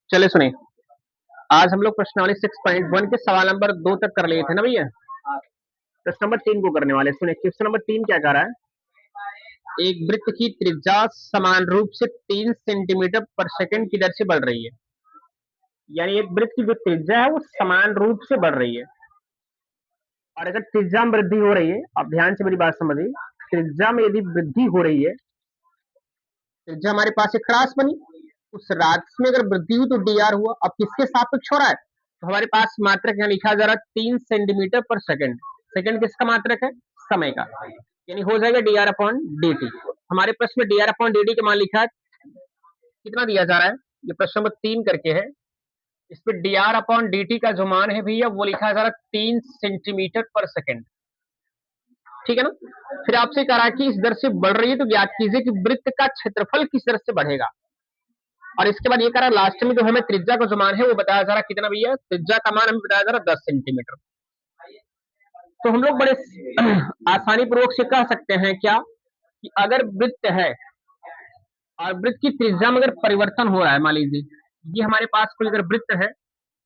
चले सुनिए। आज हम लोग प्रश्नावली 6.1 के सवाल नंबर 2 तक कर लिए थे ना भैया। प्रश्न नंबर 3 को करने वाले। सुनिए, क्वेश्चन नंबर 3 क्या कह रहा है। एक वृत्त की त्रिज्या समान रूप से 3 सेंटीमीटर पर सेकंड की दर से बढ़ रही है। यानी एक वृत्त की जो त्रिज्या है वो समान रूप से बढ़ रही है। और अगर त्रिज्या में वृद्धि हो रही है, आप ध्यान से मेरी बात समझिए। त्रिज्या में यदि वृद्धि हो रही है, त्रिज्या हमारे पास एक राशि बनी, उस राशि में अगर वृद्धि हुई तो डी आर हुआ। अब किसके सापेक्ष हो रहा है, तो हमारे पास मात्रक यहाँ लिखा जा रहा है 3 सेंटीमीटर पर सेकंड। सेकंड किसका मात्रक है, समय का। यानी हो जाएगा D R upon d T. हमारे प्रश्न में D R upon d T का मान लिखा है, कितना दिया जा रहा है, ये प्रश्न नंबर 3 करके है। इस पे D R upon d T का जो मान है भैया वो लिखा जा रहा है 3 सेंटीमीटर पर सेकंड। ठीक है ना। फिर आपसे कह रहा है कि इस दर से बढ़ रही है तो ज्ञात कीजिए कि वृत्त का क्षेत्रफल किस दर से बढ़ेगा। और इसके बाद ये कह रहा है लास्ट में जो हमें त्रिज्या का जो मान है वो बताया जा रहा है कितना भैया, त्रिज्या का मान हमें बताया जा रहा है 10 सेंटीमीटर। तो हम लोग बड़े आसानी पूर्वक से कह सकते हैं क्या, कि अगर वृत्त है और वृत्त की त्रिज्या में अगर परिवर्तन हो रहा है, मान लीजिए ये हमारे पास कोई अगर वृत्त है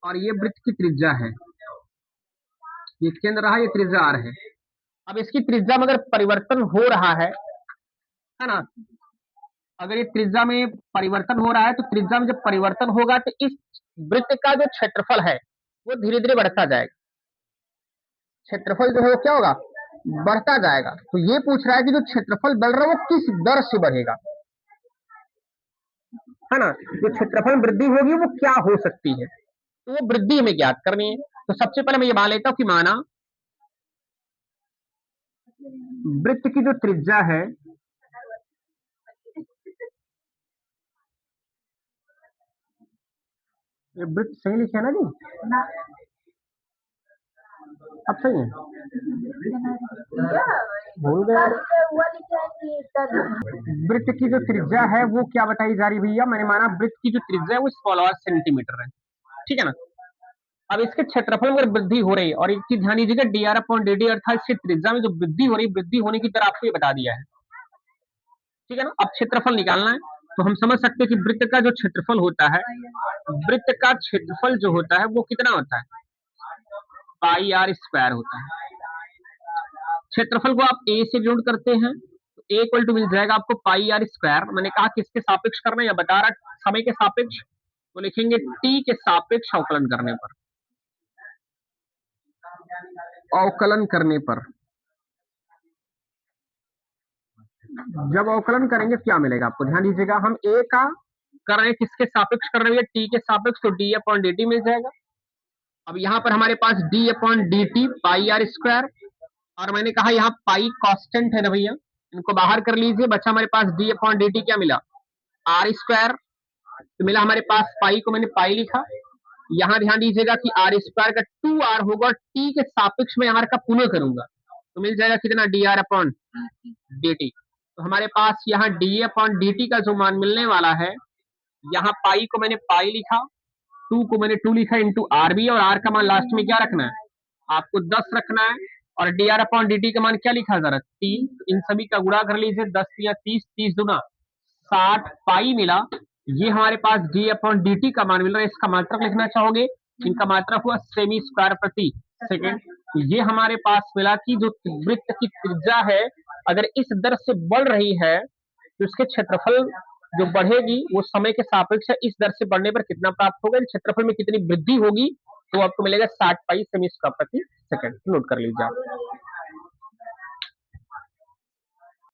और ये वृत्त की त्रिज्या है, ये केंद्र रहा, ये त्रिज्या आर है। अब इसकी त्रिज्या में अगर परिवर्तन हो रहा है ना, अगर ये त्रिज्या में परिवर्तन हो रहा है तो त्रिज्या में जब परिवर्तन होगा तो इस वृत्त का जो क्षेत्रफल है वो धीरे धीरे बढ़ता जाएगा। क्षेत्रफल जो है वो क्या होगा, बढ़ता जाएगा। तो ये पूछ रहा है कि जो क्षेत्रफल बढ़ रहा है वो किस दर से बढ़ेगा, है ना। जो क्षेत्रफल में वृद्धि होगी वो क्या हो सकती है, तो वो वृद्धि हमें ज्ञात करनी है। तो सबसे पहले मैं ये मान लेता हूं कि माना वृत्त की जो त्रिज्या है, ये वृत्त सही लिखे है ना जी, अब सही है, भूल गया। वृत्त की जो त्रिज्या है वो क्या बताई जा रही भैया, मैंने माना वृत्त की जो त्रिज्या है वो 16 सेंटीमीटर है। ठीक है ना। अब इसके क्षेत्रफल में वृद्धि हो रही है, और एक चीज ध्यान दीजिएगा, D R upon D D अर्थात इसकी त्रिज्या में जो वृद्धि हो रही है, वृद्धि होने की दर आपको ये बता दिया है। ठीक है ना। अब क्षेत्रफल निकालना है, तो हम समझ सकते हैं कि वृत्त का जो क्षेत्रफल होता है, वृत्त का क्षेत्रफल जो होता है वो कितना होता है, पाई आर स्क्वायर होता है। क्षेत्रफल को आप ए से विभाजित करते हैं तो ए इक्वल टू मिल जाएगा आपको पाई आर स्क्वायर। मैंने कहा किसके सापेक्ष करना है, या बता रहा समय के सापेक्ष, तो लिखेंगे टी के सापेक्ष अवकलन करने पर। अवकलन करने पर जब अवकलन करेंगे क्या मिलेगा आपको, ध्यान दीजिएगा। हम ए का कर रहे हैं, किसके सापेक्ष कर रहे हैं, टी के सापेक्ष, तो डी अपॉन डी टी मिल जाएगा। अब यहाँ पर हमारे पास d upon d t pi r square, और मैंने कहा यहाँ पाई कांस्टेंट है ना भैया, इनको बाहर कर लीजिए, बच्चा हमारे पास डी अपॉन डी टी क्या मिला, आर स्क्वायर। तो मिला हमारे पास पाई को मैंने पाई लिखा। यहाँ ध्यान दीजिएगा कि आर स्क्वायर का 2r होगा, और टी के सापेक्ष में आर का पुनः करूंगा तो मिल जाएगा कितना, D R upon d T. तो हमारे पास यहाँ डी अपॉन डी टी का जो मान मिलने वाला है, यहाँ पाई को मैंने पाई लिखा, 2 को मैंने 2 लिखा इंटू आर बी, और आर का मान लास्ट में क्या रखना है, आपको 10 रखना है। और D R upon d T का मान क्या लिखा जा रहा है, 3। इन सभी का गुणा कर लीजिए, 10 या 30, 30 दूना 60 पाई मिला। ये हमारे पास डी अपॉन डी टी का मान मिल रहा है। इसका मात्रक लिखना चाहोगे, इनका मात्रक हुआ सेमी स्क्वायर प्रति सेकेंड। तो ये हमारे पास मिला कि जो वृत्त की त्रिज्या है अगर इस दर से बढ़ रही है तो इसके क्षेत्रफल जो बढ़ेगी वो समय के सापेक्ष है, इस दर से बढ़ने पर कितना प्राप्त होगा, क्षेत्रफल में कितनी वृद्धि होगी, तो आपको मिलेगा 60 पाई सेमी स्क्वायर प्रति सेकंड। नोट कर लीजिए आप।